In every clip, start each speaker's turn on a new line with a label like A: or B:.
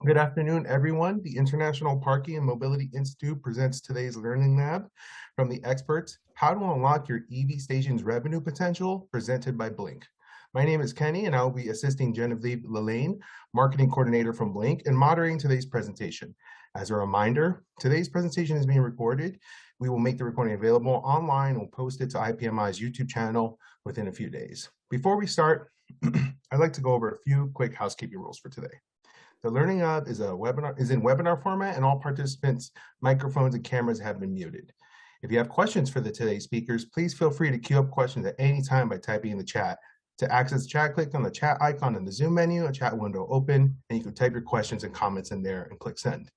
A: Good afternoon, everyone. The International Parking and Mobility Institute presents today's Learning Lab from the experts, How to Unlock Your EV Station's Revenue Potential, presented by Blink. My name is Kenny, and I will be assisting Genevieve Lelaine, Marketing Coordinator from Blink, and moderating today's presentation. As a reminder, today's presentation is being recorded. We will make the recording available online and we'll post it to IPMI's YouTube channel within a few days. Before we start, I'd like to go over a few quick housekeeping rules for today. The Learning Hub is in webinar format, and all participants' microphones and cameras have been muted. If you have questions for today's speakers, please feel free to queue up questions at any time by typing in the chat. To access the chat, click on the chat icon in the Zoom menu, a chat window open, and you can type your questions and comments in there and click send.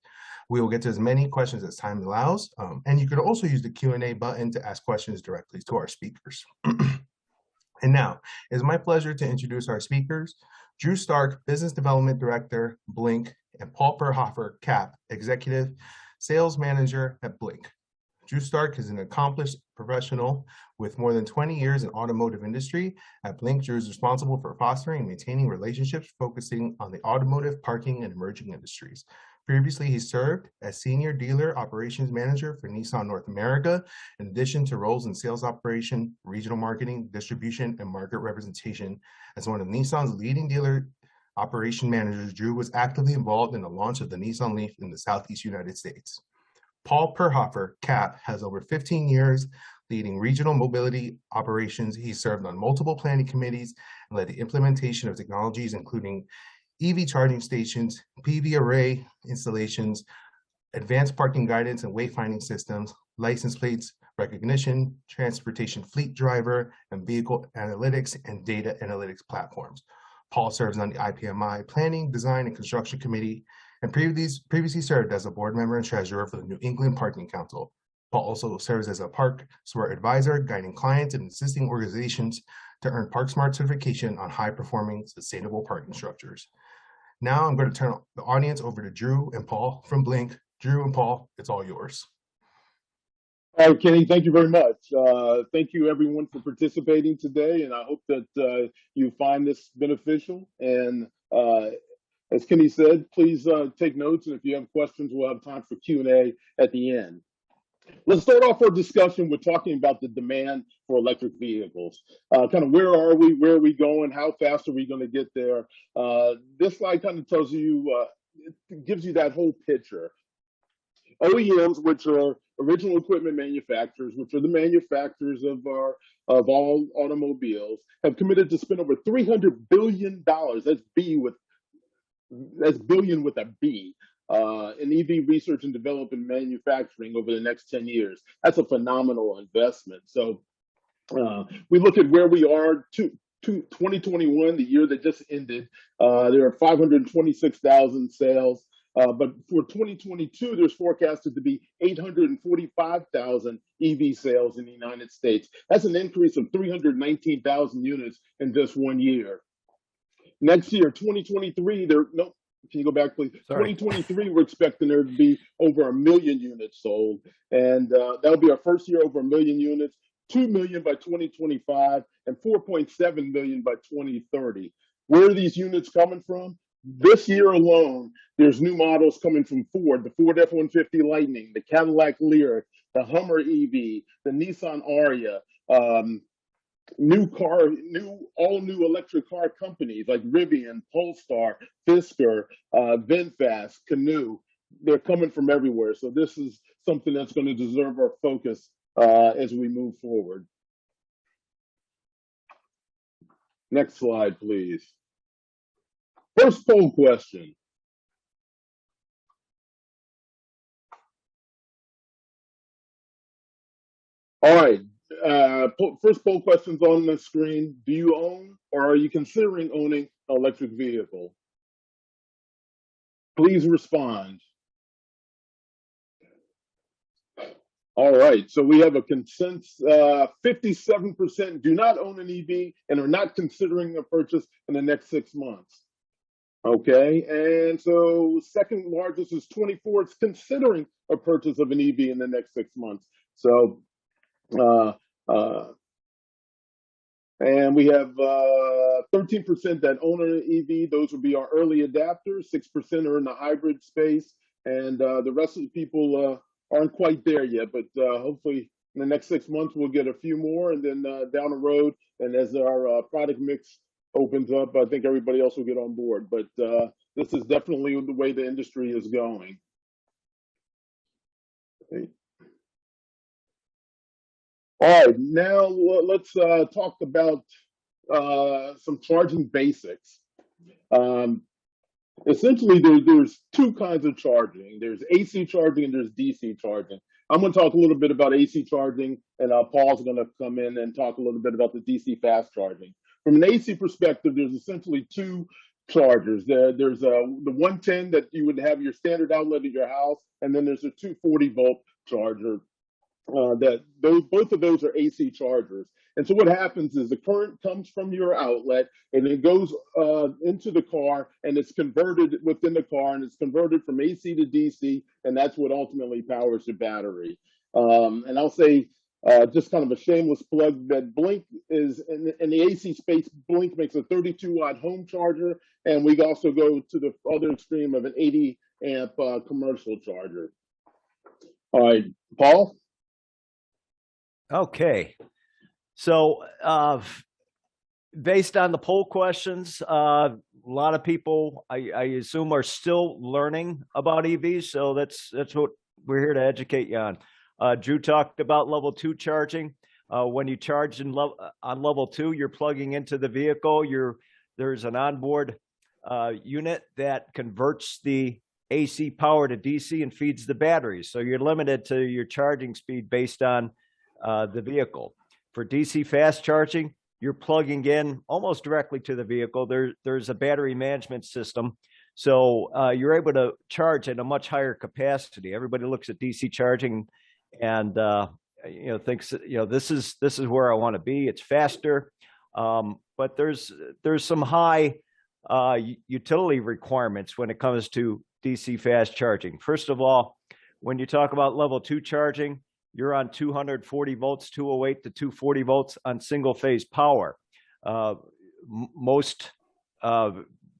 A: We will get to as many questions as time allows, and you can also use the Q&A button to ask questions directly to our speakers. And now, it is my pleasure to introduce our speakers, Drew Stark, Business Development Director, Blink, and Paul Perhofer, CAP, Executive Sales Manager at Blink. Drew Stark is an accomplished professional with more than 20 years in automotive industry. At Blink, Drew is responsible for fostering and maintaining relationships focusing on the automotive, parking, and emerging industries. Previously, he served as Senior Dealer Operations Manager for Nissan North America, in addition to roles in sales operation, regional marketing, distribution, and market representation. As one of Nissan's leading dealer operation managers, Drew was actively involved in the launch of the Nissan Leaf in the Southeast United States. Paul Perhofer, CAP, has over 15 years leading regional mobility operations. He served on multiple planning committees and led the implementation of technologies, including EV charging stations, PV array installations, advanced parking guidance and wayfinding systems, license plates recognition, transportation fleet driver, and vehicle analytics and data analytics platforms. Paul serves on the IPMI Planning, Design, and Construction Committee, and previously served as a board member and treasurer for the New England Parking Council. Paul also serves as a Park Smart advisor, guiding clients and assisting organizations to earn Park Smart certification on high-performing, sustainable parking structures. Now I'm going to turn the audience over to Drew and Paul from Blink. Drew and Paul, it's all yours.
B: All right, Kenny, thank you very much. Thank you, everyone, for participating today, and I hope that you find this beneficial. And as Kenny said, please take notes, and if you have questions, we'll have time for Q&A at the end. Let's start off our discussion with talking about the demand for electric vehicles. Kind of where are we going, how fast are we going to get there? This slide kind of tells you, it gives you that whole picture. OEMs, which are original equipment manufacturers, which are the manufacturers of all automobiles, have committed to spend over $300 billion. That's billion with a B. In EV research and development manufacturing over the next 10 years. That's a phenomenal investment. So we look at where we are to 2021, the year that just ended. There are 526,000 sales. But for 2022, there's forecasted to be 845,000 EV sales in the United States. That's an increase of 319,000 units in just 1 year. Next year, 2023, can you go back, please? Sorry. 2023, we're expecting there to be over 1 million units sold. And that'll be our first year over 1 million units, 2 million by 2025, and 4.7 million by 2030. Where are these units coming from? This year alone, there's new models coming from Ford, the Ford F-150 Lightning, the Cadillac Lyriq, the Hummer EV, the Nissan Ariya, all new electric car companies like Rivian, Polestar, Fisker, VinFast, Canoo. They're coming from everywhere. So this is something that's going to deserve our focus as we move forward. Next slide, please. First poll question. All right. First poll question's on the screen. Do you own or are you considering owning an electric vehicle? Please respond. All right, so we have a consensus, 57% do not own an EV and are not considering a purchase in the next 6 months. Okay, and so second largest is 24. It's considering a purchase of an EV in the next 6 months. So And we have 13% that own an EV. Those would be our early adapters. 6% are in the hybrid space. And the rest of the people aren't quite there yet. But hopefully in the next 6 months, we'll get a few more. And then down the road, and as our product mix opens up, I think everybody else will get on board. But this is definitely the way the industry is going. Okay. All right, now let's talk about some charging basics. Um, Essentially, there's two kinds of charging. There's AC charging and there's DC charging. I'm going to talk a little bit about AC charging, and Paul's going to come in and talk a little bit about the DC fast charging. From an AC perspective, there's essentially two chargers. There's the 110 that you would have your standard outlet at your house, and then there's a 240-volt charger. Both of those are AC chargers. And so what happens is the current comes from your outlet and it goes into the car and it's converted within the car and it's converted from AC to DC, and that's what ultimately powers the battery. And I'll say just kind of a shameless plug that Blink is in the AC space. Blink makes a 32-watt home charger, and we also go to the other extreme of an 80-amp commercial charger. All right, Paul?
C: Okay, so based on the poll questions, a lot of people, I assume, are still learning about EVs. So that's what we're here to educate you on. Drew talked about level 2 charging. When you charge on level 2, you're plugging into the vehicle. There's an onboard unit that converts the AC power to DC and feeds the batteries. So you're limited to your charging speed based on the vehicle. For DC fast charging, you're plugging in almost directly to the vehicle. There's a battery management system, so you're able to charge at a much higher capacity. Everybody looks at DC charging and thinks this is where I want to be. It's faster, but there's some high utility requirements when it comes to DC fast charging. First of all, when you talk about level 2 charging, you're on 240 volts, 208 to 240 volts on single phase power. Most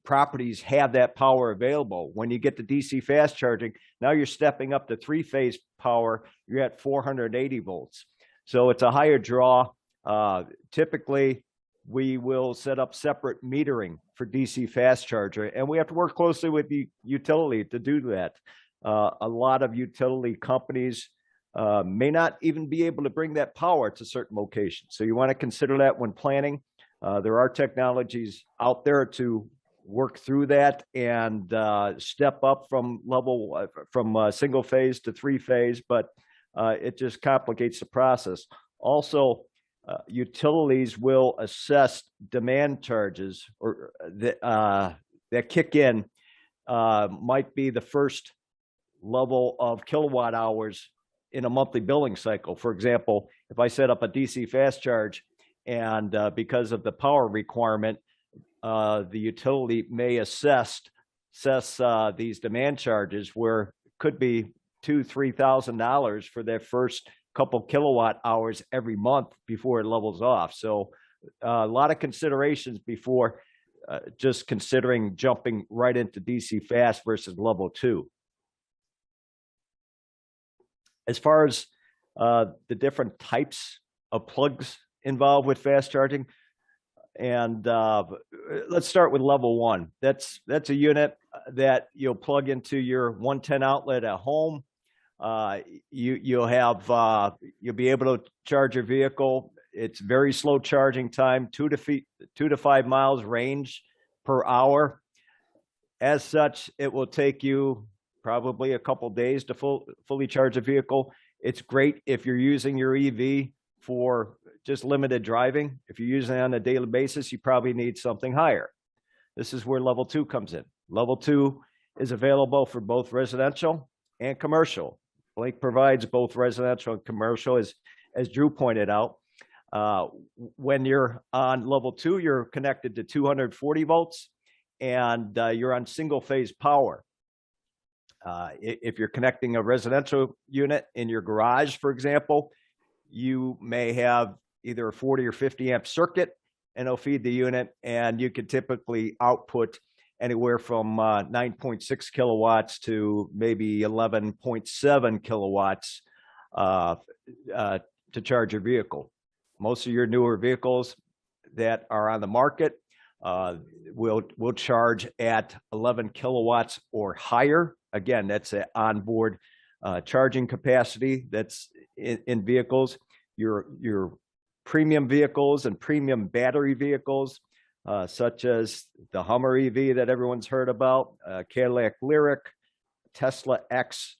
C: properties have that power available. When you get to DC fast charging, now you're stepping up to 3-phase power. You're at 480 volts. So it's a higher draw. Typically, we will set up separate metering for DC fast charger, and we have to work closely with the utility to do that. A lot of utility companies may not even be able to bring that power to certain locations. So you want to consider that when planning. There are technologies out there to work through that and step up from single phase to 3-phase, but it just complicates the process. Also, utilities will assess demand charges or that kick in, might be the first level of kilowatt hours in a monthly billing cycle. For example, if I set up a DC fast charge and because of the power requirement, the utility may assess these demand charges where it could be $2,000-$3,000 for their first couple kilowatt hours every month before it levels off. So a lot of considerations before just considering jumping right into DC fast versus level 2. As far as the different types of plugs involved with fast charging, and let's start with level 1. That's a unit that you'll plug into your 110 outlet at home. You'll be able to charge your vehicle. It's very slow charging time, 2 to 5 miles range per hour. As such, it will take you probably a couple days to fully charge a vehicle. It's great if you're using your EV for just limited driving. If you're using it on a daily basis, you probably need something higher. This is where level 2 comes in. Level 2 is available for both residential and commercial. Blink provides both residential and commercial, as Drew pointed out. When you're on level 2, you're connected to 240 volts and you're on single phase power. If you're connecting a residential unit in your garage, for example, you may have either a 40 or 50 amp circuit and it'll feed the unit, and you could typically output anywhere from 9.6 kilowatts to maybe 11.7 kilowatts to charge your vehicle. Most of your newer vehicles that are on the market will charge at 11 kilowatts or higher. Again, that's an onboard charging capacity that's in vehicles. Your premium vehicles and premium battery vehicles, such as the Hummer EV that everyone's heard about, Cadillac Lyriq, Tesla X,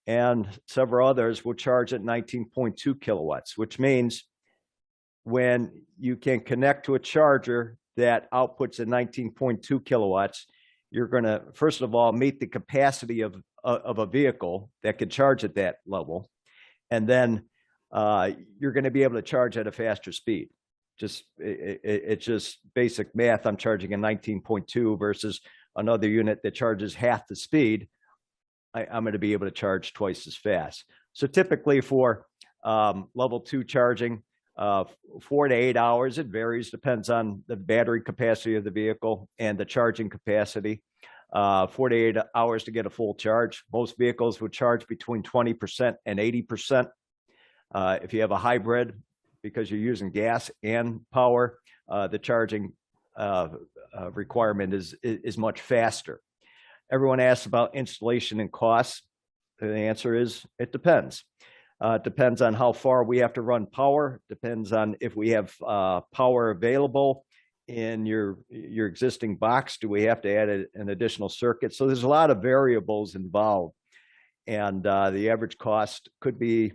C: and several others will charge at 19.2 kilowatts, which means when you can connect to a charger that outputs at 19.2 kilowatts, you're going to, first of all, meet the capacity of a vehicle that can charge at that level. And then you're going to be able to charge at a faster speed. It's just basic math. I'm charging a 19.2 versus another unit that charges half the speed. I'm going to be able to charge twice as fast. So typically for level 2 charging, 4 to 8 hours, it varies, depends on the battery capacity of the vehicle and the charging capacity. 4 to 8 hours to get a full charge. Most vehicles would charge between 20% and 80%. If you have a hybrid, because you're using gas and power, the charging requirement is much faster. Everyone asks about installation and costs. The answer is it depends. Depends on how far we have to run power. Depends on if we have power available in your existing box. Do we have to add an additional circuit? So there's a lot of variables involved, and the average cost could be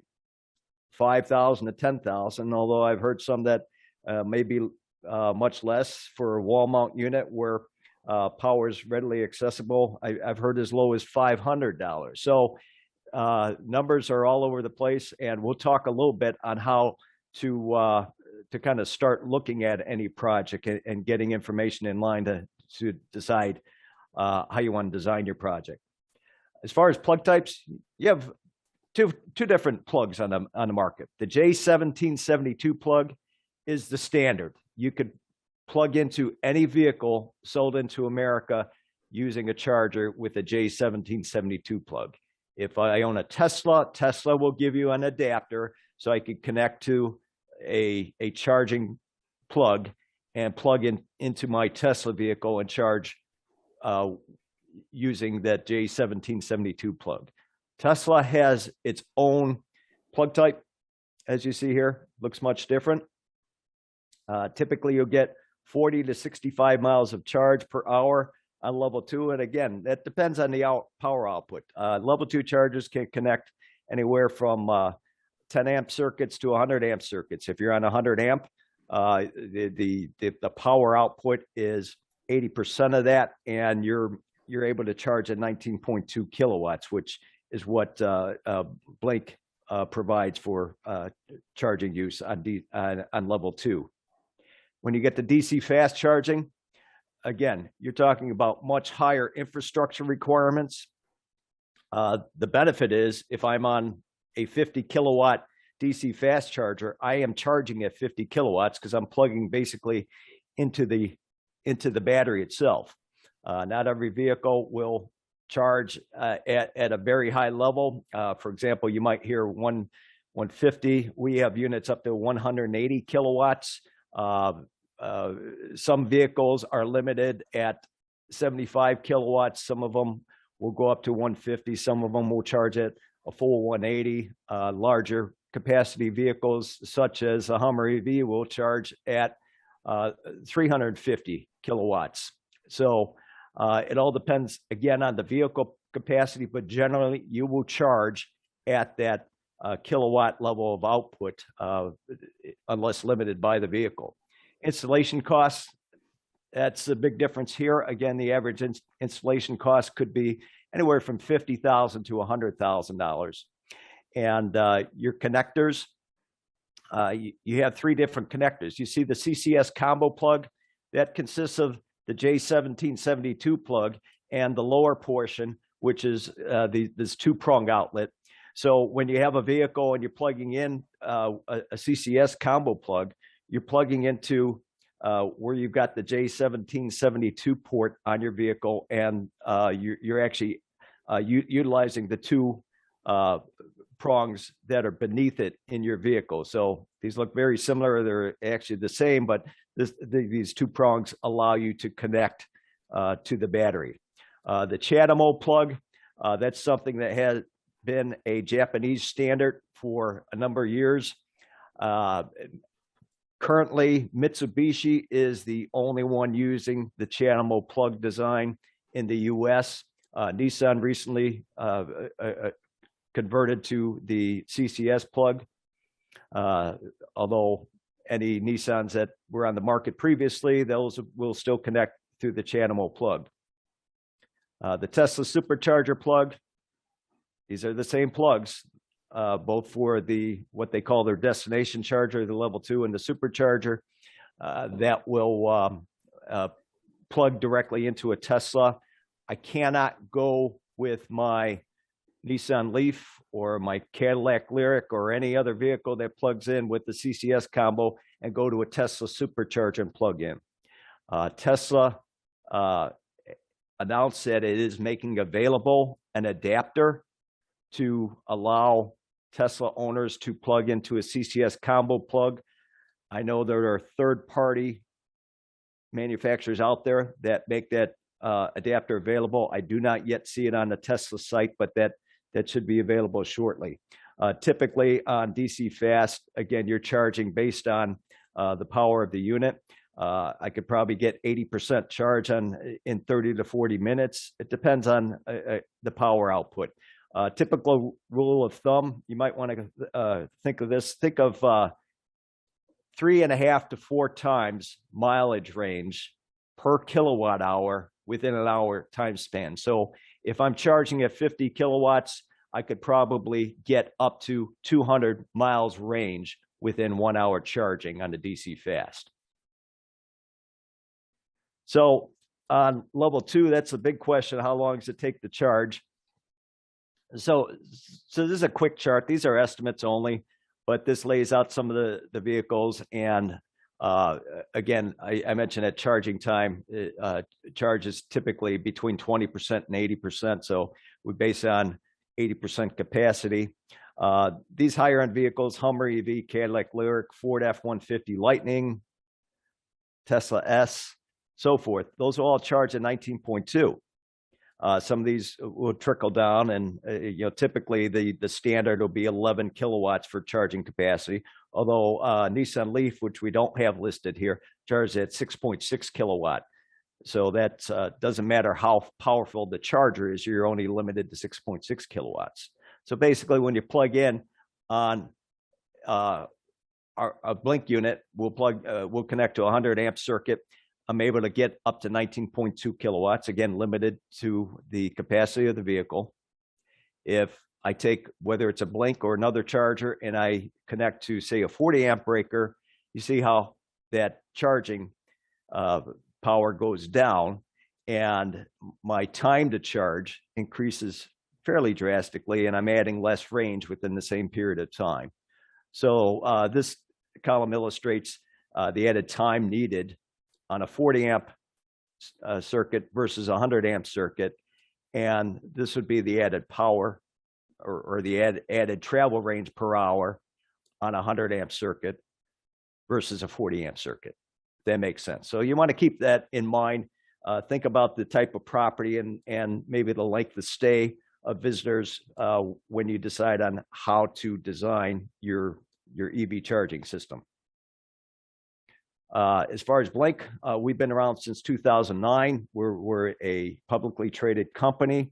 C: $5,000 to $10,000. Although I've heard some that may be much less for a wall mount unit where power is readily accessible. I've heard as low as $500. So numbers are all over the place, and we'll talk a little bit on how to kind of start looking at any project and getting information in line to decide how you want to design your project. As far as plug types, you have two different plugs on the market. The J1772 plug is the standard. You could plug into any vehicle sold into America using a charger with a J1772 plug. If I own a Tesla, Tesla will give you an adapter so I could connect to a charging plug and plug into my Tesla vehicle and charge using that J1772 plug. Tesla has its own plug type, as you see here, looks much different. Typically, you'll get 40 to 65 miles of charge per hour on level 2. And again, that depends on the power output. Level 2 chargers can connect anywhere from 10 amp circuits to 100 amp circuits. If you're on 100 amp, the power output is 80% of that, and you're able to charge at 19.2 kilowatts, which is what BUNK provides for charging use on level 2. When you get to DC fast charging, again, you're talking about much higher infrastructure requirements. The benefit is if I'm on a 50 kilowatt DC fast charger, I am charging at 50 kilowatts because I'm plugging basically into the battery itself. Not every vehicle will charge at a very high level. For example, you might hear 150. We have units up to 180 kilowatts. Some vehicles are limited at 75 kilowatts. Some of them will go up to 150. Some of them will charge at a full 180. Larger capacity vehicles, such as a Hummer EV, will charge at 350 kilowatts. So it all depends, again, on the vehicle capacity, but generally you will charge at that kilowatt level of output unless limited by the vehicle. Installation costs, that's a big difference here. Again, the average installation cost could be anywhere from $50,000 to $100,000. And your connectors, you have 3 different connectors. You see the CCS combo plug that consists of the J1772 plug and the lower portion, which is this 2-prong outlet. So when you have a vehicle and you're plugging in a CCS combo plug, you're plugging into where you've got the J1772 port on your vehicle, and you're actually utilizing the two prongs that are beneath it in your vehicle. So these look very similar. They're actually the same, but these two prongs allow you to connect to the battery. The CHAdeMO plug, that's something that has been a Japanese standard for a number of years. Currently, Mitsubishi is the only one using the CHAdeMO plug design in the US. Nissan recently converted to the CCS plug, although any Nissans that were on the market previously, those will still connect through the CHAdeMO plug. The Tesla supercharger plug, these are the same plugs, both for what they call their destination charger, the level 2, and the supercharger that will plug directly into a Tesla. I cannot go with my Nissan Leaf or my Cadillac Lyriq or any other vehicle that plugs in with the CCS combo and go to a Tesla supercharger and plug in. Tesla announced that it is making available an adapter to allow Tesla owners to plug into a CCS combo plug. I know there are third-party manufacturers out there that make that adapter available. I do not yet see it on the Tesla site, but that should be available shortly. Typically on DC fast, again, you're charging based on the power of the unit. I could probably get 80% charge in 30 to 40 minutes. It depends on the power output. Typical rule of thumb, you might want to think of this. Think of 3.5 to 4 times mileage range per kilowatt hour within an hour time span. So if I'm charging at 50 kilowatts, I could probably get up to 200 miles range within 1 hour charging on the DC fast. So on level 2, that's a big question. How long does it take to charge? So this is a quick chart. These are estimates only, but this lays out some of the vehicles. And again, I mentioned at charging time, charges typically between 20% and 80%. So we base on 80% capacity. These higher end vehicles, Hummer EV, Cadillac Lyriq, Ford F-150 Lightning, Tesla S, so forth, those will all charge at 19.2. Some of these will trickle down, and typically the standard will be 11 kilowatts for charging capacity. Although Nissan Leaf, which we don't have listed here, charges at 6.6 kilowatt. So that doesn't matter how powerful the charger is, you're only limited to 6.6 kilowatts. So basically, when you plug in on a BUNK unit, we'll connect to a 100 amp circuit. I'm able to get up to 19.2 kilowatts, again, limited to the capacity of the vehicle. If I take, whether it's a BUNK or another charger, and I connect to, say, a 40 amp breaker, you see how that charging power goes down, and my time to charge increases fairly drastically, and I'm adding less range within the same period of time. So this column illustrates the added time needed on a 40 amp circuit versus a 100 amp circuit. And this would be the added power or the added travel range per hour on a 100 amp circuit versus a 40 amp circuit. That makes sense. So you want to keep that in mind. Think about the type of property and maybe the length of stay of visitors when you decide on how to design your EV charging system. As far as BUNK, we've been around since 2009. We're a publicly traded company.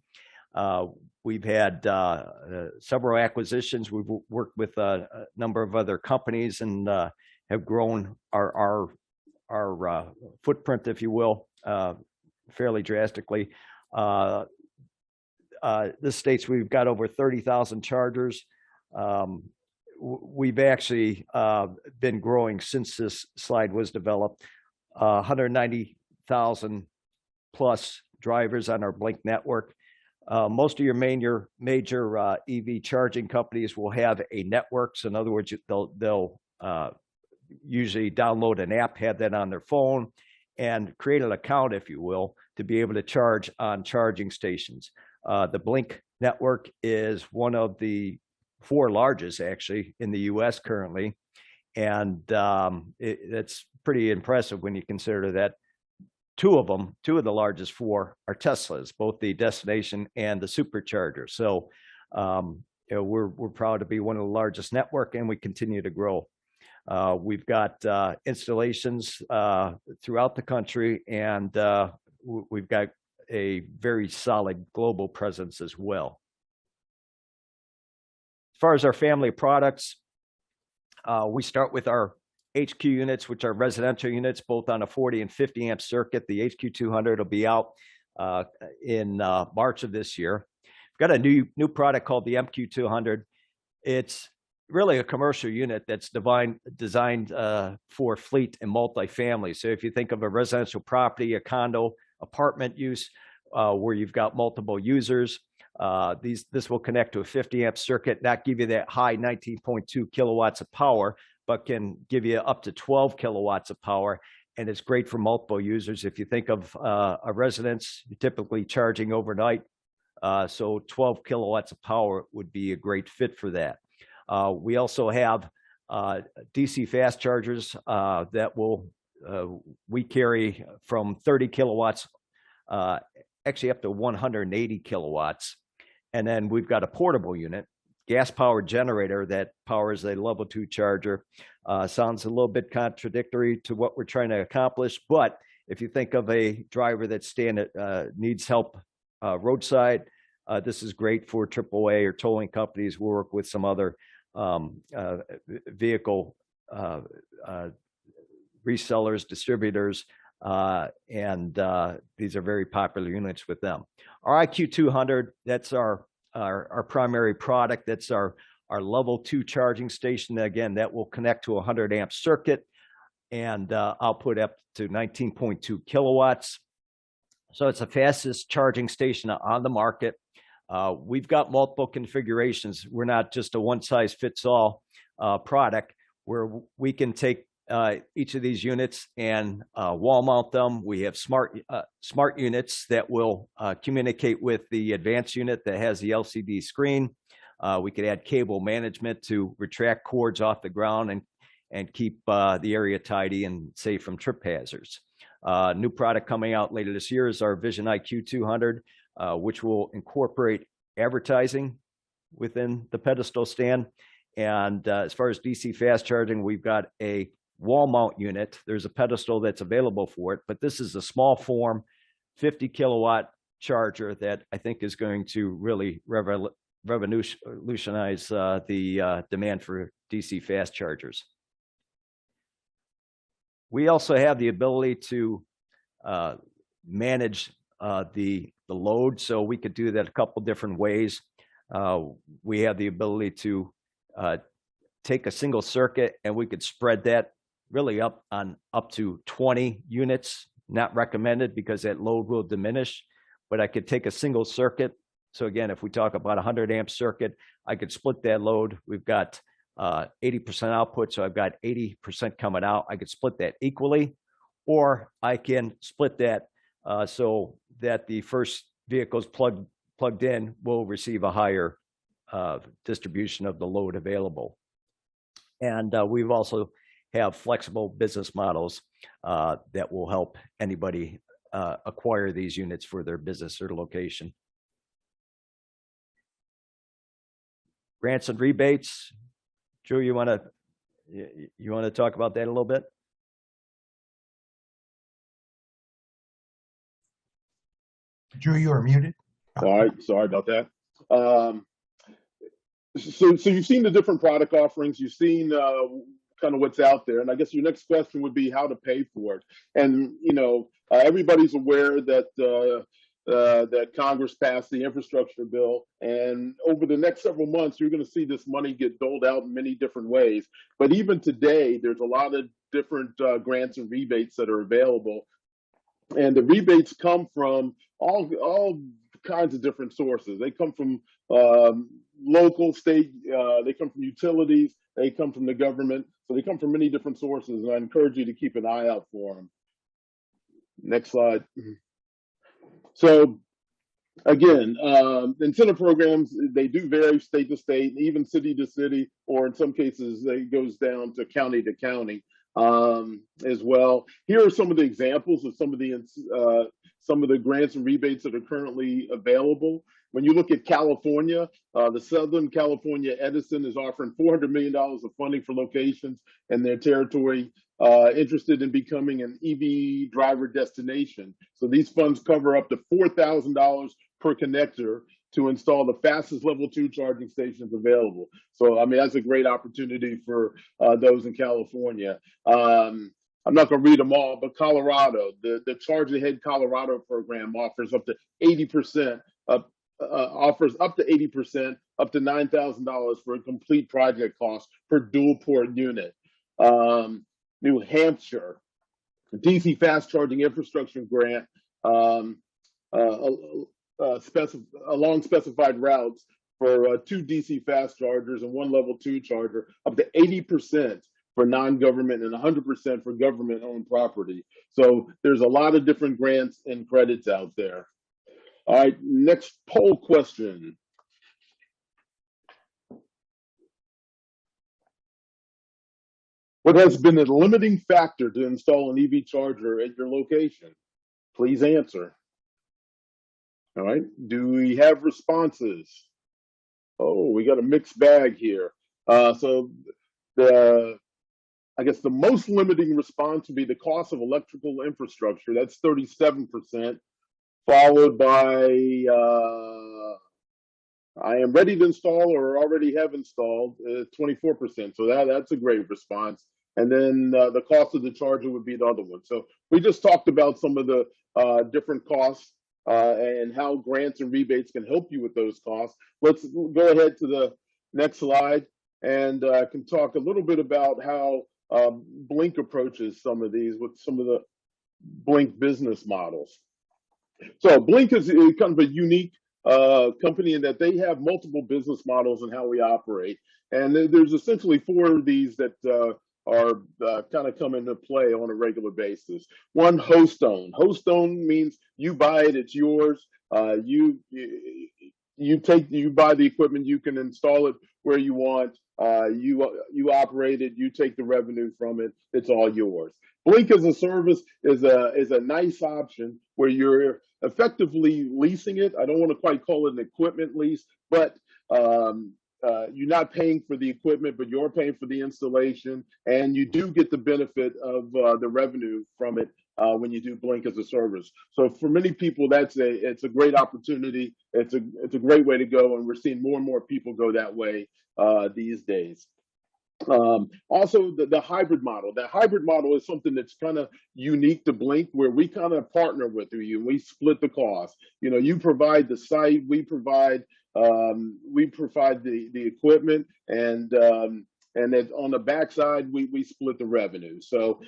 C: We've had several acquisitions. We've worked with a number of other companies and have grown our footprint, if you will, fairly drastically. This states we've got over 30,000 chargers. We've actually been growing since this slide was developed. 190,000 plus drivers on our BUNK network. Most of your major EV charging companies will have a network. So in other words, they'll usually download an app, have that on their phone, and create an account, if you will, to be able to charge on charging stations. The BLINK network is one of the 4 largest, actually, in the U.S. currently. And it's pretty impressive when you consider that 2 of the largest 4 are Teslas, both the destination and the supercharger. So we're proud to be one of the largest network, and we continue to grow. We've got installations throughout the country, and we've got a very solid global presence as well. As far as our family of products, we start with our HQ units, which are residential units, both on a 40 and 50 amp circuit. The HQ200 will be out in March of this year. We've got a new product called the MQ200. It's really a commercial unit that's designed for fleet and multifamily. So if you think of a residential property, a condo, apartment use, where you've got multiple users, this will connect to a 50 amp circuit, not give you that high 19.2 kilowatts of power, but can give you up to 12 kilowatts of power. And it's great for multiple users. If you think of a residence, you're typically charging overnight. So 12 kilowatts of power would be a great fit for that. We also have DC fast chargers that we carry from 30 kilowatts, actually up to 180 kilowatts. And then we've got a portable unit, gas-powered generator that powers a level 2 charger. Sounds a little bit contradictory to what we're trying to accomplish, but if you think of a driver that needs help roadside, this is great for AAA or towing companies. We work with some other vehicle resellers, distributors, and these are very popular units with them. Our IQ200, that's our primary product. That's our level 2 charging station. Again, that will connect to a 100 amp circuit and output up to 19.2 kilowatts. So it's the fastest charging station on the market. We've got multiple configurations. We're not just a one-size-fits-all product where we can take each of these units and wall mount them. We have smart units that will communicate with the advanced unit that has the LCD screen. We could add cable management to retract cords off the ground and keep the area tidy and safe from trip hazards. New product coming out later this year is our Vision IQ200, which will incorporate advertising within the pedestal stand. And as far as DC fast charging, we've got a wall mount unit. There's a pedestal that's available for it, but this is a small form 50 kilowatt charger that I think is going to really revolutionize the demand for DC fast chargers. We also have the ability to manage the load, so we could do that a couple different ways. We have the ability to take a single circuit and we could spread that really up to 20 units. Not recommended because that load will diminish, but I could take a single circuit. So again, if we talk about a 100 amp circuit, I could split that load. We've got 80% output, so I've got 80% coming out. I could split that equally, or I can split that so that the first vehicles plugged in will receive a higher distribution of the load available. And we've also have flexible business models that will help anybody acquire these units for their business or location. Grants and rebates. Drew, you want to talk about that a little bit?
A: Drew, you are muted.
B: All right, sorry about that. So you've seen the different product offerings. You've seen kind of what's out there, and I guess your next question would be how to pay for it. And everybody's aware that that Congress passed the infrastructure bill, and over the next several months, you're going to see this money get doled out in many different ways. But even today, there's a lot of different grants and rebates that are available, and the rebates come from all kinds of different sources. They come from local, state, they come from utilities, they come from the government, so they come from many different sources, and I encourage you to keep an eye out for them. Next slide. So again, incentive programs, they do vary state to state, even city to city, or in some cases, it goes down to county as well. Here are some of the examples of some of the grants and rebates that are currently available. When you look at California, the Southern California Edison is offering $400 million of funding for locations in their territory interested in becoming an EV driver destination. So these funds cover up to $4,000 per connector to install the fastest level 2 charging stations available. So, I mean, that's a great opportunity for those in California. I'm not going to read them all, but Colorado, the Charge Ahead Colorado program offers up to 80% offers up to 80%, up to $9,000 for a complete project cost per dual port unit. New Hampshire, DC fast charging infrastructure grant along specified routes for 2 DC fast chargers and 1 level 2 charger, up to 80% for non-government and 100% for government-owned property. So there's a lot of different grants and credits out there. All right, next poll question. What has been a limiting factor to install an EV charger at your location? Please answer. All right, do we have responses? Oh, we got a mixed bag here. So I guess the most limiting response would be the cost of electrical infrastructure. That's 37%, followed by I am ready to install or already have installed 24%. So that's a great response. And then the cost of the charger would be the other one. So we just talked about some of the different costs and how grants and rebates can help you with those costs. Let's go ahead to the next slide and can talk a little bit about how BLINK approaches some of these with some of the BLINK business models. So BLINK is kind of a unique company in that they have multiple business models and how we operate. And there's essentially 4 of these that are kind of come into play on a regular basis. One, host own. Host own means you buy it, it's yours. You buy the equipment, you can install it where you want. You operate it, you take the revenue from it, it's all yours. BLINK as a service is a nice option where you're effectively leasing it. I don't want to quite call it an equipment lease, but you're not paying for the equipment, but you're paying for the installation, and you do get the benefit of the revenue from it when you do BLINK as a service. So for many people, it's a great opportunity. It's a great way to go, and we're seeing more and more people go that way these days. Also, the hybrid model. That hybrid model is something that's kind of unique to BLINK, where we kind of partner with you and we split the cost. You know, you provide the site, we provide the equipment, and then on the backside we split the revenue. So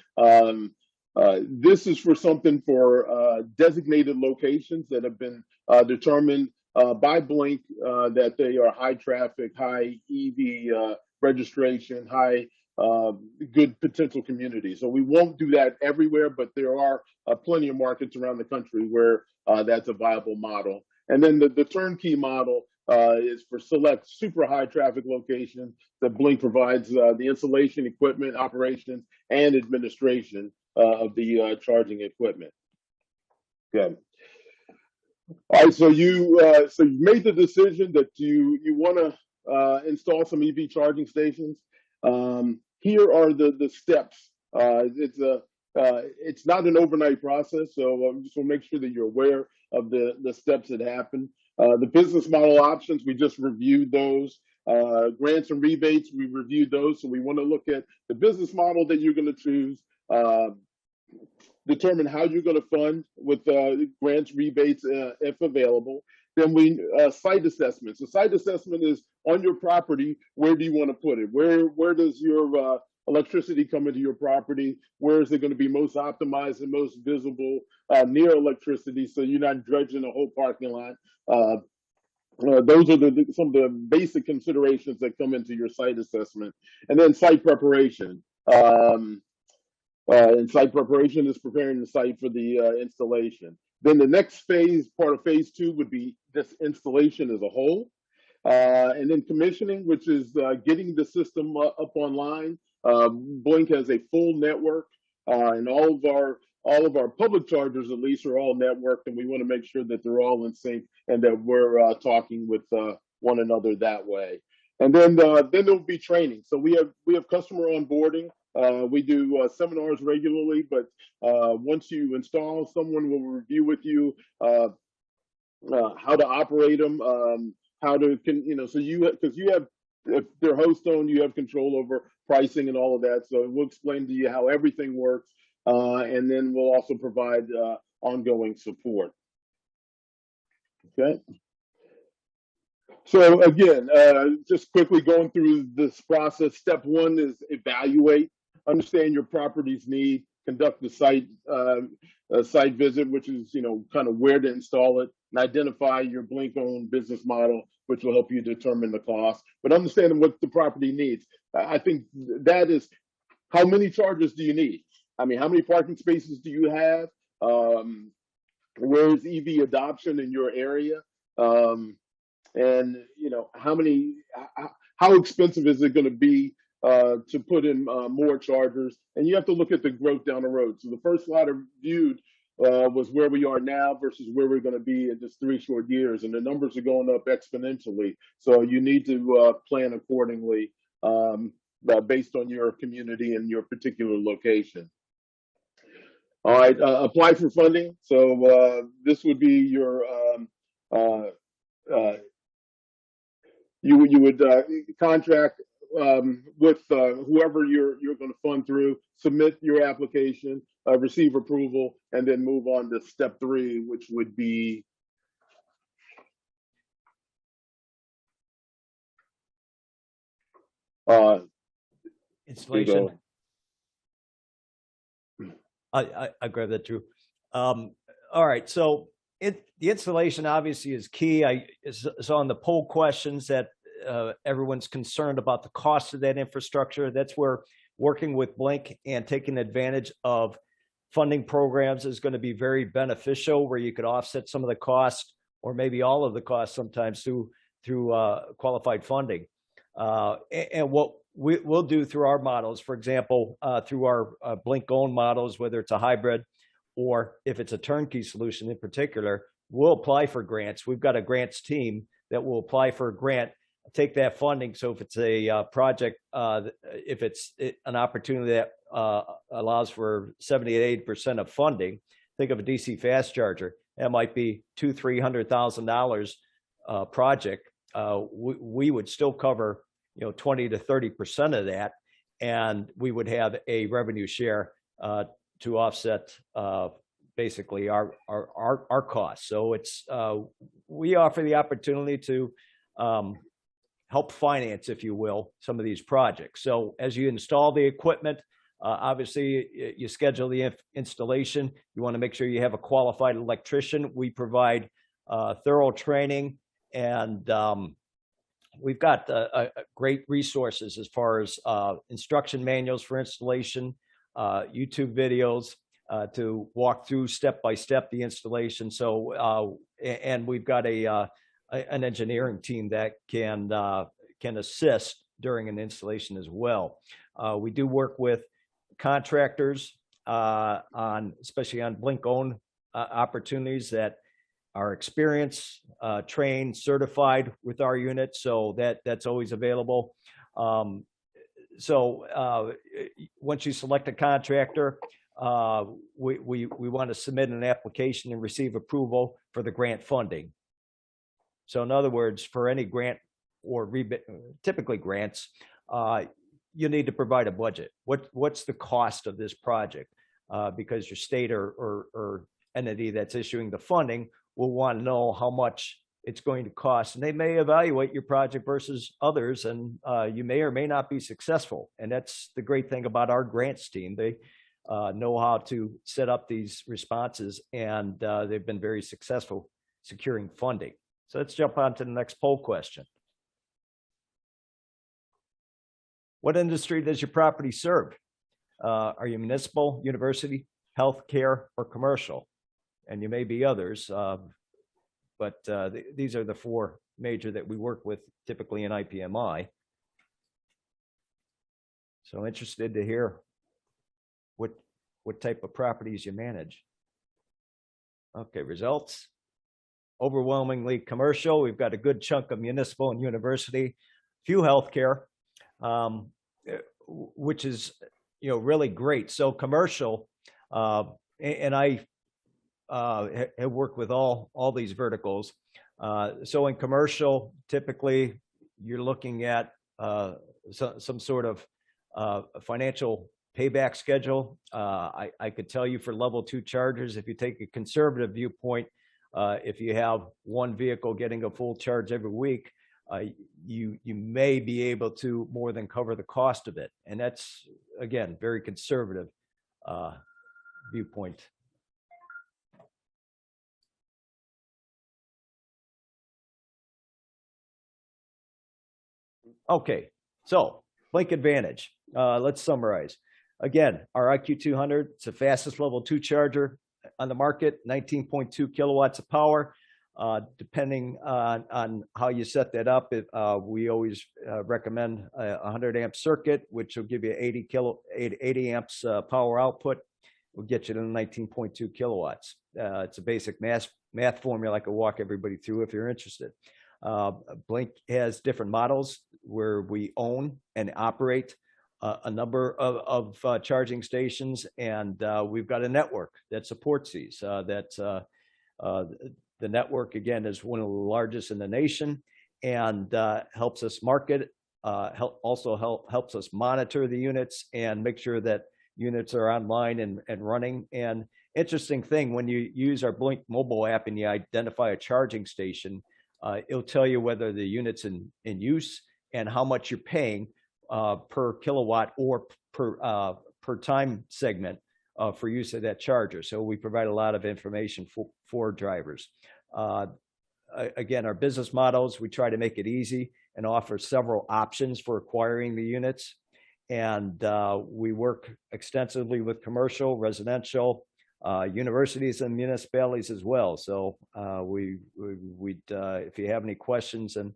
B: this is for something for designated locations that have been determined by BLINK that they are high traffic, high EV registration, high good potential communities. So we won't do that everywhere, but there are plenty of markets around the country where that's a viable model. And then the turnkey model is for select super high traffic locations that BLINK provides the installation, equipment, operations, and administration of the charging equipment. Good. All right, so you made the decision that you want to install some EV charging stations. Here are the steps. It's not an overnight process, so I just want to make sure that you're aware of the steps that happen. The business model options, we just reviewed those. Grants and rebates, we reviewed those. So we want to look at the business model that you're going to choose, determine how you're going to fund with grants, rebates, if available. Then site assessment. So site assessment is on your property. Where do you want to put it? Where does your electricity come into your property? Where is it going to be most optimized and most visible near electricity, so you're not dredging a whole parking lot? Those are some of the basic considerations that come into your site assessment. And then site preparation. And site preparation is preparing the site for the installation. Then the next phase, part of phase 2, would be this installation as a whole. And then commissioning, which is getting the system up online. Blink has a full network, and all of our public chargers, at least, are all networked, and we want to make sure that they're all in sync and that we're talking with one another that way. And then there'll be training. So we have customer onboarding. We do seminars regularly, but once you install, someone will review with you how to operate them, how to, so because you have, if they're host owned, you have control over pricing and all of that. So we'll explain to you how everything works, and then we'll also provide ongoing support. Okay. So again, just quickly going through this process. Step 1 is evaluate, understand your property's need, conduct the site visit, which is kind of where to install it, and identify your Blink-owned business model, which will help you determine the cost. But understanding what the property needs, I think that is, how many chargers do you need? I mean, how many parking spaces do you have? Where is EV adoption in your area? And how expensive is it going to be to put in more chargers? And you have to look at the growth down the road. So the first slide I viewed was where we are now versus where we're going to be in just 3 short years, and the numbers are going up exponentially. So you need to plan accordingly based on your community and your particular location. All right, apply for funding. So this would be your you would contract with whoever you're going to fund through, submit your application, receive approval, and then move on to step 3, which would be
C: installation. I grab that too. All right, so the installation obviously is key. So on the poll questions that everyone's concerned about the cost of that infrastructure. That's where working with Blink and taking advantage of funding programs is going to be very beneficial, where you could offset some of the cost or maybe all of the costs sometimes through qualified funding. And what we'll do through our models, for example, through our Blink-owned models, whether it's a hybrid or if it's a turnkey solution in particular, we'll apply for grants. We've got a grants team that will apply for a grant, take that funding. So if it's a project, if it's an opportunity that allows for 70 to 80% of funding, think of a DC fast charger. That might be $200,000-$300,000 project. We would still cover 20 to 30% of that, and we would have a revenue share to offset basically our costs. So it's we offer the opportunity to help finance, if you will, some of these projects. So as you install the equipment, obviously you schedule the installation. You want to make sure you have a qualified electrician. We provide thorough training, and we've got great resources as far as instruction manuals for installation, YouTube videos to walk through step by step the installation. So and we've got an engineering team that can assist during an installation as well. We do work with contractors especially on Blink-owned opportunities that are experienced, trained, certified with our unit. So that's always available. So once you select a contractor, we want to submit an application and receive approval for the grant funding. So in other words, for any grant or rebate, typically grants, you need to provide a budget. What's the cost of this project? Because your state or entity that's issuing the funding will want to know how much it's going to cost, and they may evaluate your project versus others, and you may or may not be successful. And that's the great thing about our grants team. They know how to set up these responses, and they've been very successful securing funding. So let's jump on to the next poll question. What industry does your property serve? Are you municipal, university, healthcare, or commercial? And you may be others, but these are the four major that we work with typically in IPMI. So interested to hear what type of properties you manage. Okay, results. Overwhelmingly commercial. We've got a good chunk of municipal and university, few healthcare, which is really great. So commercial, and I have worked with all these verticals. So in commercial, typically you're looking at some sort of financial payback schedule. I could tell you for level 2 chargers, if you take a conservative viewpoint, if you have one vehicle getting a full charge every week, you may be able to more than cover the cost of it. And that's, again, very conservative viewpoint. Okay, so Blink Advantage. Let's summarize. Again, our IQ200, it's the fastest level 2 charger on the market, 19.2 kilowatts of power. Depending on how you set that up, we always recommend a 100 amp circuit, which will give you 80 amps power output. Will get you to 19.2 kilowatts. It's a basic math formula I could walk everybody through if you're interested. Blink has different models where we own and operate a number of charging stations, and we've got a network that supports these. The network, again, is one of the largest in the nation, and helps us market, helps us monitor the units and make sure that units are online and running. And interesting thing, when you use our Blink mobile app and you identify a charging station, it'll tell you whether the unit's in use and how much you're paying per kilowatt or per time segment for use of that charger. So we provide a lot of information for drivers. Again, our business models, we try to make it easy and offer several options for acquiring the units. And we work extensively with commercial, residential, universities and municipalities as well. So if you have any questions and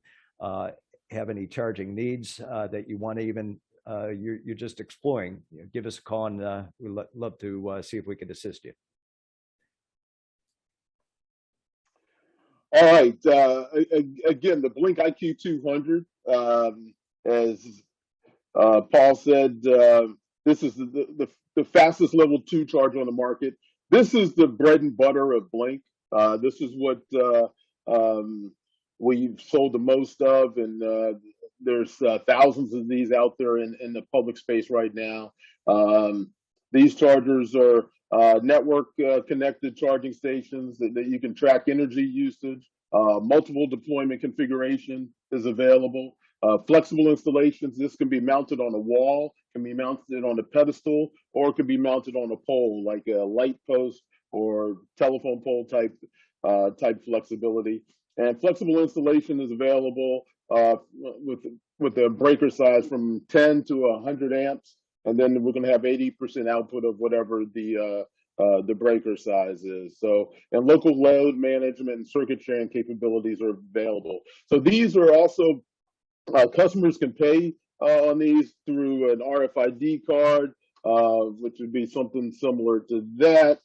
C: have any charging needs that you want to even you're just exploring, give us a call, and we'd love to see if we could assist you.
B: All right. Again, the Blink IQ 200, as Paul said, this is the fastest level 2 charger on the market. This is the bread and butter of Blink. This is what we've sold the most of, and there's thousands of these out there in the public space right now. These chargers are network connected charging stations that you can track energy usage. Multiple deployment configuration is available. Flexible installations, this can be mounted on a wall, can be mounted on a pedestal, or it can be mounted on a pole, like a light post or telephone pole type flexibility. And flexible installation is available with a breaker size from 10 to 100 amps. And then we're going to have 80% output of whatever the breaker size is. So, and local load management and circuit sharing capabilities are available. So these are also, customers can pay on these through an RFID card, which would be something similar to that.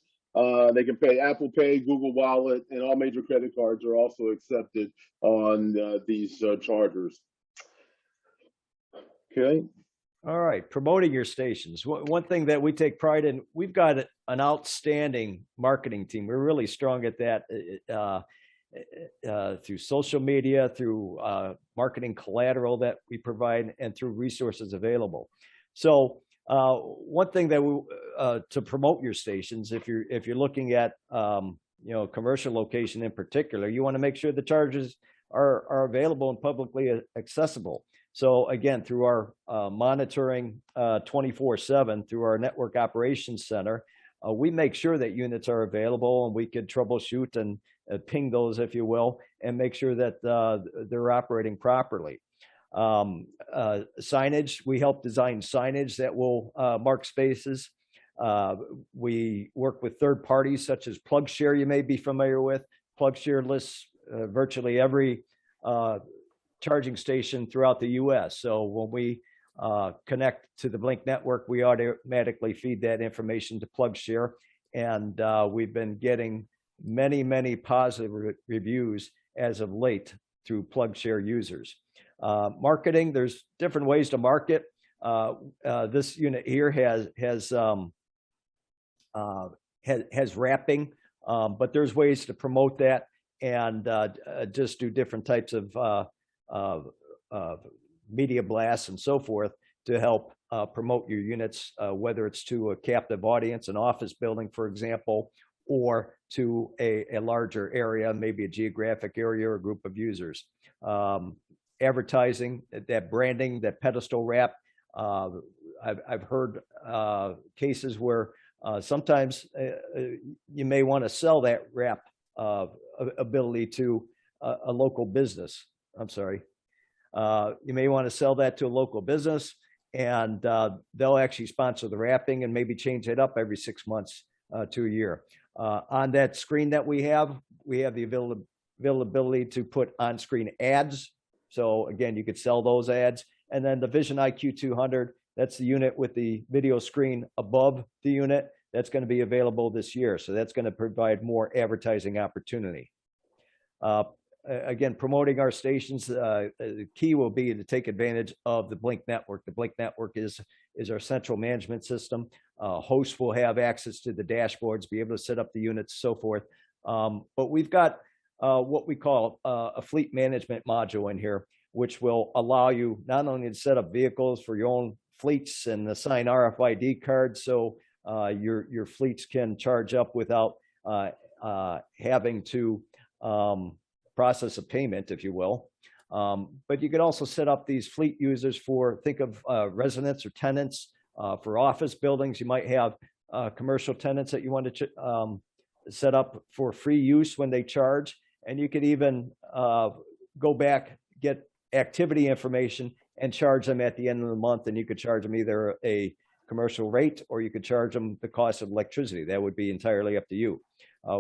B: They can pay Apple Pay, Google Wallet, and all major credit cards are also accepted on these chargers. Okay.
C: All right, promoting your stations. One thing that we take pride in, we've got an outstanding marketing team. We're really strong at that through social media, through marketing collateral that we provide, and through resources available. So one thing that to promote your stations, if you're looking at commercial location in particular, you want to make sure the chargers are available and publicly accessible. So again, through our monitoring 24/7 through our network operations center, we make sure that units are available, and we could troubleshoot and ping those, if you will, and make sure that they're operating properly. Signage, we help design signage that will mark spaces. We work with third parties such as PlugShare, you may be familiar with. PlugShare lists virtually every charging station throughout the US. So when we connect to the Blink network, we automatically feed that information to PlugShare. And we've been getting many, many positive reviews as of late through PlugShare users. Marketing, there's different ways to market. This unit here has wrapping, but there's ways to promote that and just do different types of media blasts and so forth to help promote your units, whether it's to a captive audience, an office building, for example, or to a larger area, maybe a geographic area or a group of users. Advertising, that branding, that pedestal wrap. I've heard cases where sometimes you may want to sell that wrap ability to a local business. I'm sorry. You may want to sell that to a local business, and they'll actually sponsor the wrapping and maybe change it up every 6 months to a year. On that screen that we have the availability to put on-screen ads. So again, you could sell those ads. And then the Vision IQ 200, that's the unit with the video screen above the unit. That's going to be available this year. So that's going to provide more advertising opportunity. Again, promoting our stations, the key will be to take advantage of the Blink network. The Blink network is our central management system. Hosts will have access to the dashboards, be able to set up the units, so forth. But we've got what we call a fleet management module in here, which will allow you not only to set up vehicles for your own fleets and assign RFID cards, so your fleets can charge up without having to process a payment, if you will. But you could also set up these fleet users for, think of residents or tenants for office buildings. You might have commercial tenants that you want to set up for free use when they charge. And you could even go back, get activity information and charge them at the end of the month. And you could charge them either a commercial rate or you could charge them the cost of electricity. That would be entirely up to you.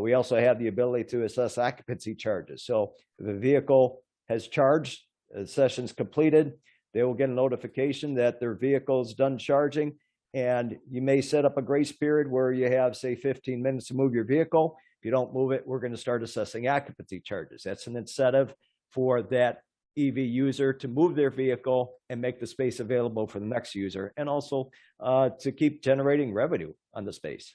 C: We also have the ability to assess occupancy charges. So if a vehicle has charged, session's completed, they will get a notification that their vehicle's done charging. And you may set up a grace period where you have, say, 15 minutes to move your vehicle. If you don't move it, we're going to start assessing occupancy charges. That's an incentive for that EV user to move their vehicle and make the space available for the next user, and also to keep generating revenue on the space.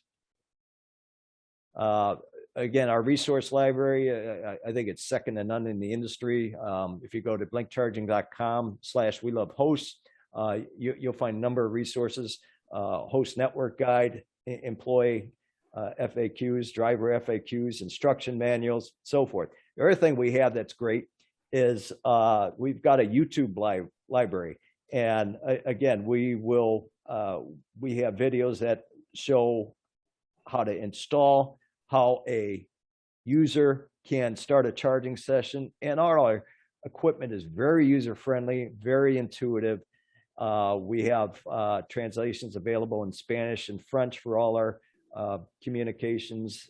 C: Again, our resource library, I think it's second to none in the industry. If you go to blinkcharging.com/we-love-hosts, you'll find a number of resources, host network guide, employee FAQs, driver FAQs, instruction manuals, so forth. The other thing we have that's great is we've got a YouTube library. And again, we have videos that show how to install, how a user can start a charging session. And our equipment is very user-friendly, very intuitive. We have translations available in Spanish and French for all our communications.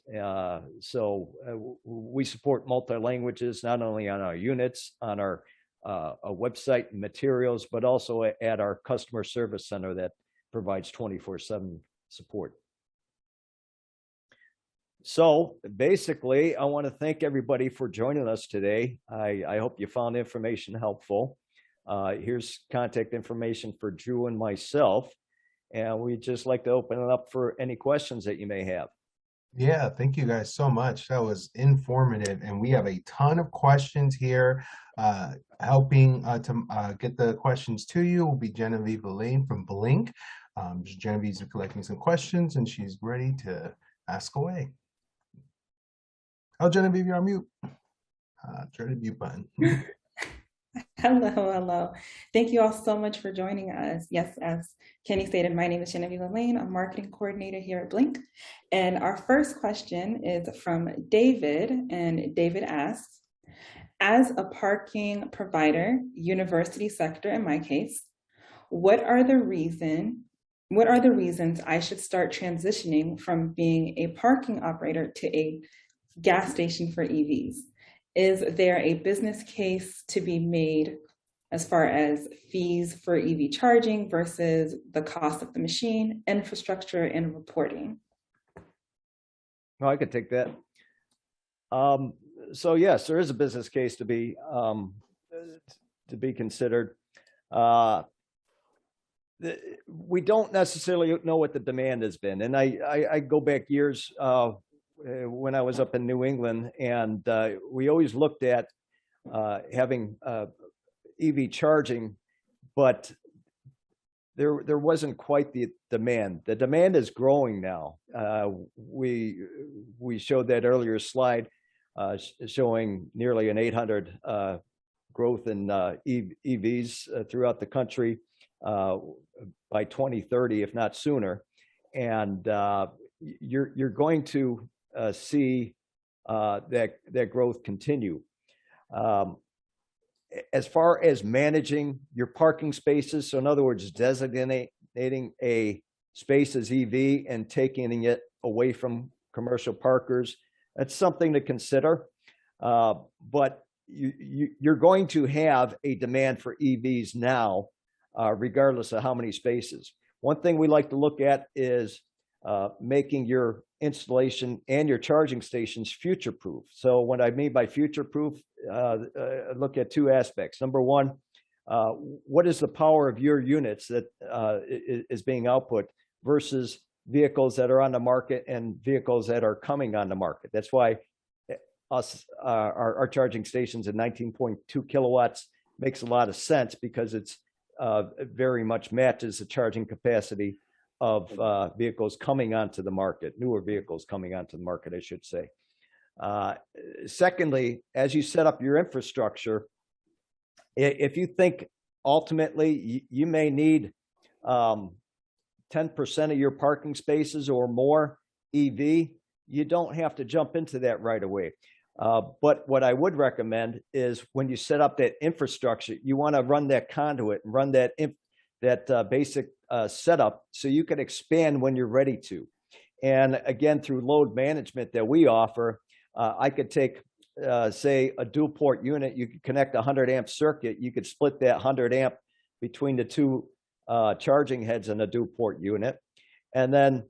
C: So we support multi-languages, not only on our units, on our website and materials, but also at our customer service center that provides 24/7 support. So basically, I want to thank everybody for joining us today. I hope you found information helpful. Here's contact information for Drew and myself. And we'd just like to open it up for any questions that you may have.
A: Yeah, thank you guys so much. That was informative. And we have a ton of questions here. Helping to get the questions to you will be Genevieve Lane from Blink. Genevieve's collecting some questions and she's ready to ask away. Oh, Genevieve, you're on mute. Try the mute button.
D: Hello, hello. Thank you all so much for joining us. Yes, as Kenny stated, my name is Genevieve Lane. I'm marketing coordinator here at Blink. And our first question is from David, and David asks, as a parking provider, university sector in my case, what are the reasons I should start transitioning from being a parking operator to a gas station for EVs? Is there a business case to be made as far as fees for EV charging versus the cost of the machine, infrastructure, and reporting?
C: No, I could take that. So yes, there is a business case to be considered. We don't necessarily know what the demand has been, and I go back years when I was up in New England, and we always looked at having EV charging, but there wasn't quite the demand. The demand is growing now. We showed that earlier slide showing nearly an 800 growth in EVs throughout the country by 2030, if not sooner. And you're going to see that growth continue. As far as managing your parking spaces, so in other words, designating a space as EV and taking it away from commercial parkers, that's something to consider. But you're going to have a demand for EVs now, regardless of how many spaces. One thing we like to look at is making your installation and your charging stations future-proof. So what I mean by future-proof, look at two aspects. Number one, what is the power of your units that is being output versus vehicles that are on the market and vehicles that are coming on the market? That's why our charging stations at 19.2 kilowatts makes a lot of sense, because it's very much matches the charging capacity of vehicles coming onto the market, newer vehicles coming onto the market, I should say. Secondly, as you set up your infrastructure, if you think ultimately you may need 10% of your parking spaces or more EV, you don't have to jump into that right away. But what I would recommend is when you set up that infrastructure, you want to run that conduit and run that basic setup so you can expand when you're ready to. And again, through load management that we offer, I could take, say, a dual port unit. You could connect a 100 amp circuit. You could split that 100 amp between the two charging heads in a dual port unit. And then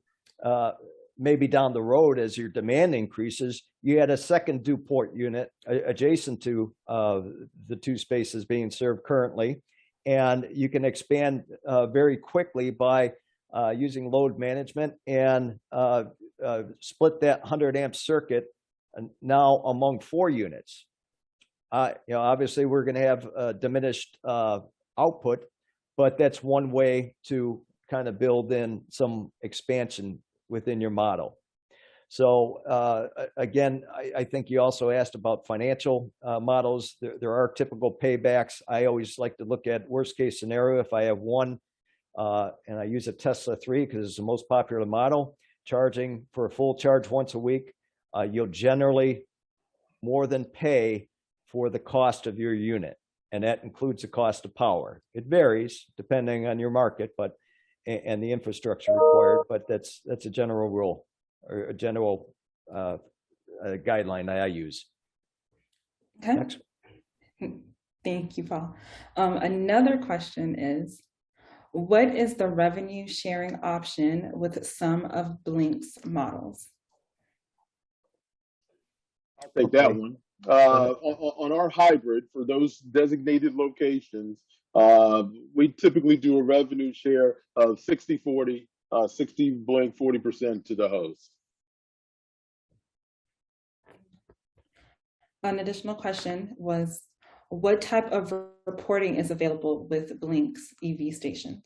C: maybe down the road, as your demand increases, you add a second dual port unit adjacent to the two spaces being served currently. And you can expand very quickly by using load management and split that 100 amp circuit now among 4 units. Obviously we're going to have diminished output, but that's one way to kind of build in some expansion within your model. So again, I think you also asked about financial models. There are typical paybacks. I always like to look at worst case scenario. If I have one, and I use a Tesla 3 because it's the most popular model, charging for a full charge once a week, you'll generally more than pay for the cost of your unit. And that includes the cost of power. It varies depending on your market, and the infrastructure required, but that's a general rule, or a general guideline that I use.
D: Okay.
C: Next.
D: Thank you, Paul. Another question is, what is the revenue sharing option with some of Blink's models?
B: I'll take that one. On our hybrid, for those designated locations, we typically do a revenue share of 60-40, 60 Blink, 40% to the host.
D: An additional question was, what type of reporting is available with Blink's EV stations?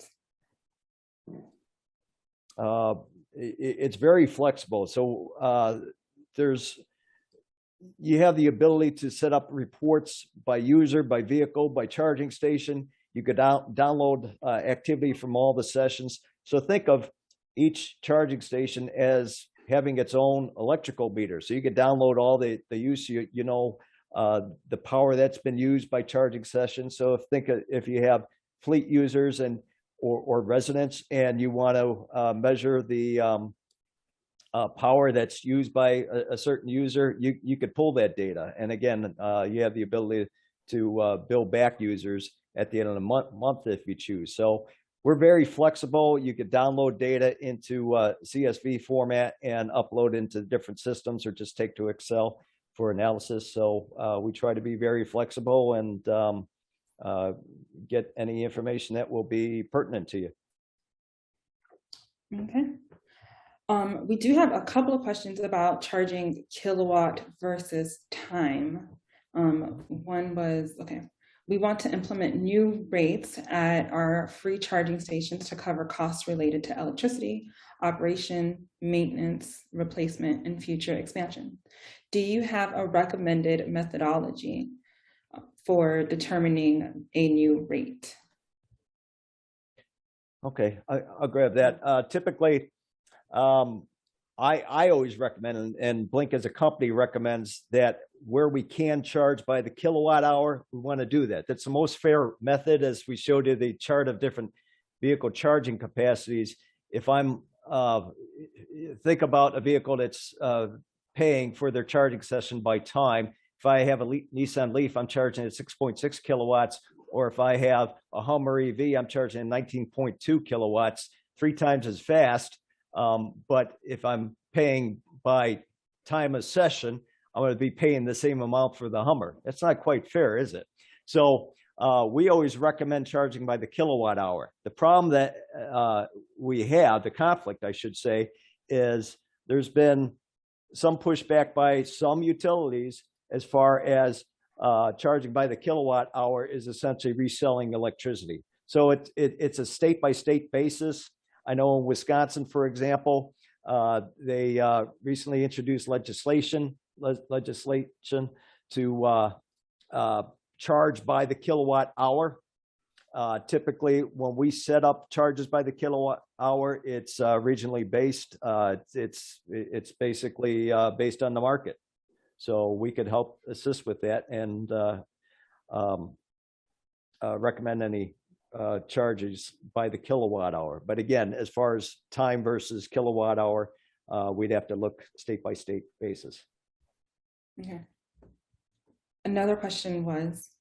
C: It's very flexible. So there's you have the ability to set up reports by user, by vehicle, by charging station. You could download activity from all the sessions. So think of each charging station as having its own electrical meter. So you could download all the use, the power that's been used by charging sessions. So if you have fleet users or residents, and you want to measure the power that's used by a certain user, you could pull that data. And again, you have the ability to bill back users at the end of the month if you choose. So we're very flexible. You could download data into CSV format and upload into different systems, or just take to Excel for analysis. So we try to be very flexible and get any information that will be pertinent to you.
D: Okay. We do have a couple of questions about charging kilowatt versus time. One was, okay, we want to implement new rates at our free charging stations to cover costs related to electricity, operation, maintenance, replacement, and future expansion. Do you have a recommended methodology for determining a new rate?
C: Okay, I'll grab that. Typically, I always recommend, and Blink as a company recommends, that where we can charge by the kilowatt hour, we want to do that. That's the most fair method, as we showed you the chart of different vehicle charging capacities. If I'm think about a vehicle that's paying for their charging session by time. If I have a Nissan Leaf, I'm charging at 6.6 kilowatts, or if I have a Hummer EV, I'm charging at 19.2 kilowatts, 3 times as fast. But if I'm paying by time of session, I'm going to be paying the same amount for the Hummer. That's not quite fair, is it? So we always recommend charging by the kilowatt hour. The problem that we have, the conflict, I should say, is there's been some pushback by some utilities as far as charging by the kilowatt hour is essentially reselling electricity. So it's a state-by-state basis. I know in Wisconsin, for example, they recently introduced legislation to charge by the kilowatt hour. Typically, when we set up charges by the kilowatt hour, it's regionally based. It's basically based on the market. So we could help assist with that and recommend any charges by the kilowatt hour. But again, as far as time versus kilowatt hour, we'd have to look state by state basis.
D: Okay. Another question was,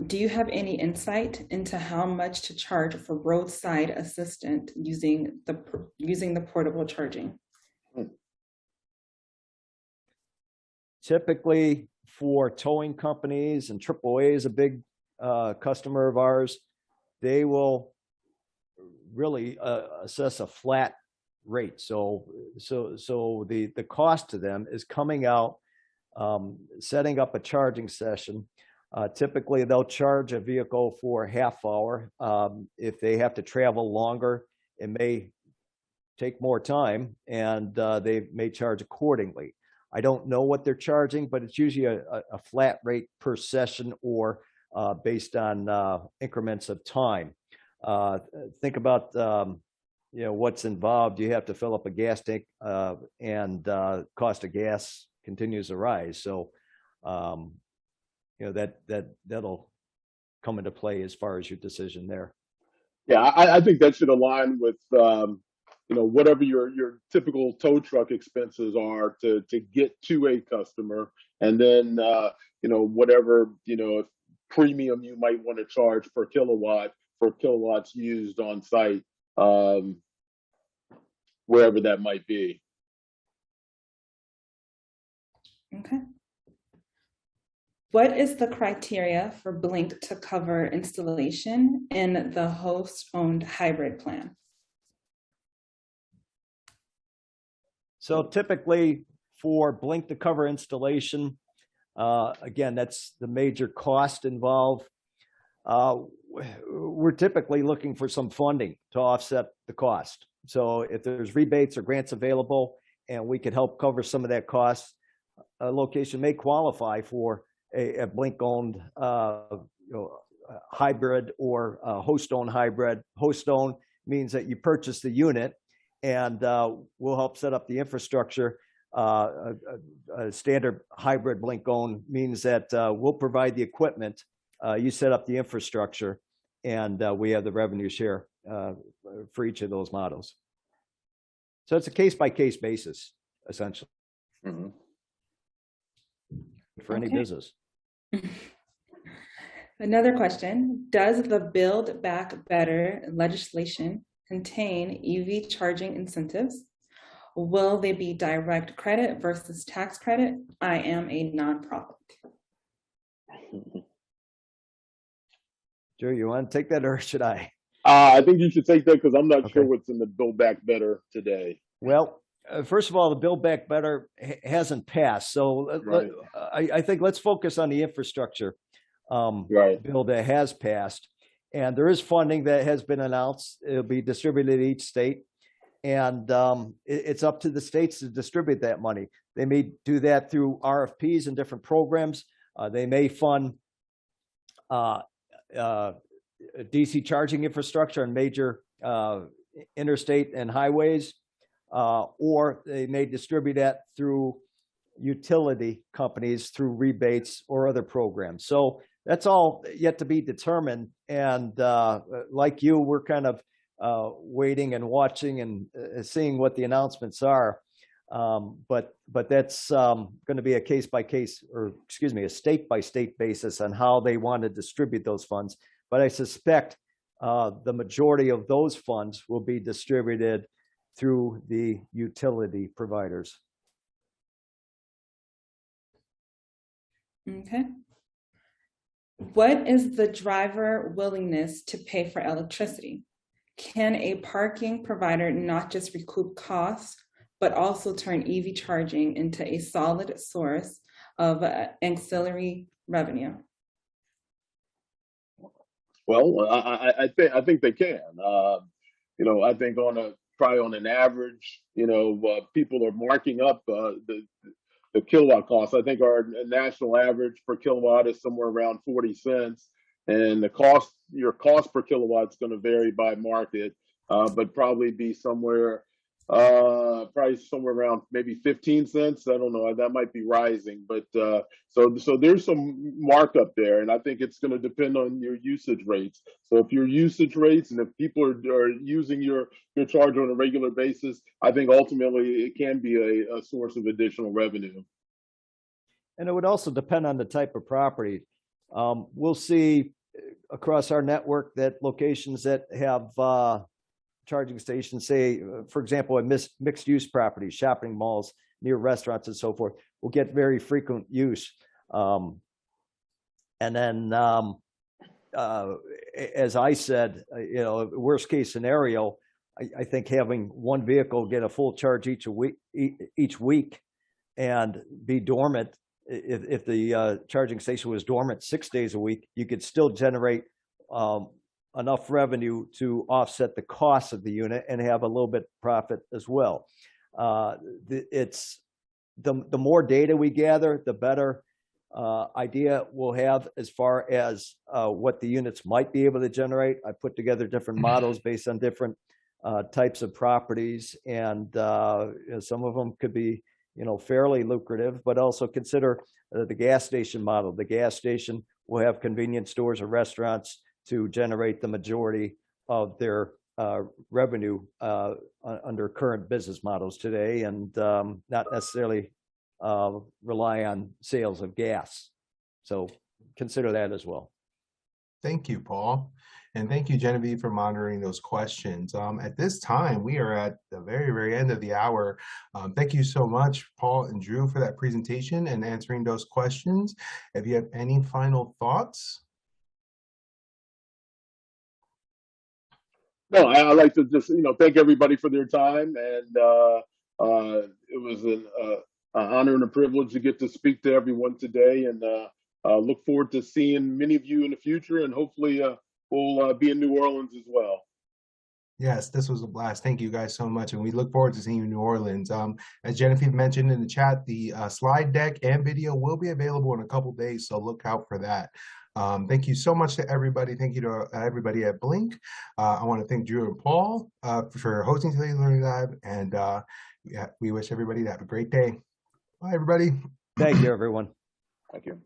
D: do you have any insight into how much to charge for roadside assistant using the portable charging?
C: Typically, for towing companies, and AAA is a big customer of ours, they will really assess a flat rate. So the cost to them is coming out, setting up a charging session. Typically, they'll charge a vehicle for a half hour. If they have to travel longer, it may take more time, and they may charge accordingly. I don't know what they're charging, but it's usually a flat rate per session, or based on increments of time. Think about what's involved. You have to fill up a gas tank, and cost of gas continues to rise. So that'll come into play as far as your decision there.
B: Yeah, I think that should align with whatever your typical tow truck expenses are to get to a customer, and then whatever premium you might want to charge per kilowatt for kilowatts used on site, wherever that might be.
D: Okay. What is the criteria for Blink to cover installation in the host-owned hybrid plan?
C: So typically, for Blink to cover installation, again, that's the major cost involved. We're typically looking for some funding to offset the cost. So if there's rebates or grants available and we could help cover some of that cost, location may qualify for a Blink-owned hybrid or host-owned hybrid. Host-owned means that you purchase the unit, and we'll help set up the infrastructure. A standard hybrid Blink-owned means that we'll provide the equipment, you set up the infrastructure, and we have the revenue share for each of those models. So it's a case-by-case basis, essentially, for any business.
D: Another question, does the Build Back Better legislation contain EV charging incentives? Will they be direct credit versus tax credit? I am a nonprofit.
C: Drew, you want to take that, or should I?
B: I think you should take that because I'm not sure what's in the Build Back Better today.
C: Well, first of all, the Build Back Better hasn't passed. So I think let's focus on the infrastructure bill that has passed. And there is funding that has been announced. It'll be distributed to each state. And it's up to the states to distribute that money. They may do that through RFPs and different programs. They may fund DC charging infrastructure on major interstate and highways, or they may distribute that through utility companies through rebates or other programs. So that's all yet to be determined. And like you, we're kind of waiting and watching and seeing what the announcements are. But that's going to be a case by case, or excuse me, a state by state basis on how they want to distribute those funds. But I suspect the majority of those funds will be distributed through the utility providers.
D: Okay. What is the driver willingness to pay for electricity? Can a parking provider not just recoup costs, but also turn EV charging into a solid source of ancillary revenue?
B: Well, I think they can. I think probably on an average, people are marking up the kilowatt cost. I think our national average per kilowatt is somewhere around 40 cents, and your cost per kilowatt is going to vary by market, but probably be somewhere around maybe 15 cents. I don't know, that might be rising, but so there's some markup there, and I think it's going to depend on your usage rates. So if your usage rates and if people are using your charge on a regular basis, I think ultimately it can be a source of additional revenue.
C: And it would also depend on the type of property. We'll see across our network that locations that have charging stations, say, for example, in mixed use properties, shopping malls, near restaurants and so forth, will get very frequent use. And then, as I said, worst case scenario, I think having one vehicle get a full charge each week and be dormant. If the charging station was dormant 6 days a week, you could still generate enough revenue to offset the cost of the unit and have a little bit profit as well. It's the more data we gather, the better idea we'll have as far as what the units might be able to generate. I put together different models based on different types of properties, and some of them could be fairly lucrative, but also consider the gas station model. The gas station will have convenience stores or restaurants to generate the majority of their revenue under current business models today, and not necessarily rely on sales of gas. So consider that as well.
A: Thank you, Paul. And thank you, Genevieve, for monitoring those questions. At this time, we are at the very, very end of the hour. Thank you so much, Paul and Drew, for that presentation and answering those questions. If you have any final thoughts.
B: No, I'd like to just, thank everybody for their time. And it was an honor and a privilege to get to speak to everyone today. And look forward to seeing many of you in the future. And hopefully we'll be in New Orleans as well.
A: Yes, this was a blast. Thank you guys so much. And we look forward to seeing you in New Orleans. As Genevieve mentioned in the chat, the slide deck and video will be available in a couple days, so look out for that. Thank you so much to everybody. Thank you to everybody at Blink. I want to thank Drew and Paul for hosting today's Learning Lab. And we wish everybody to have a great day. Bye, everybody.
C: Thank you, everyone.
B: Thank you.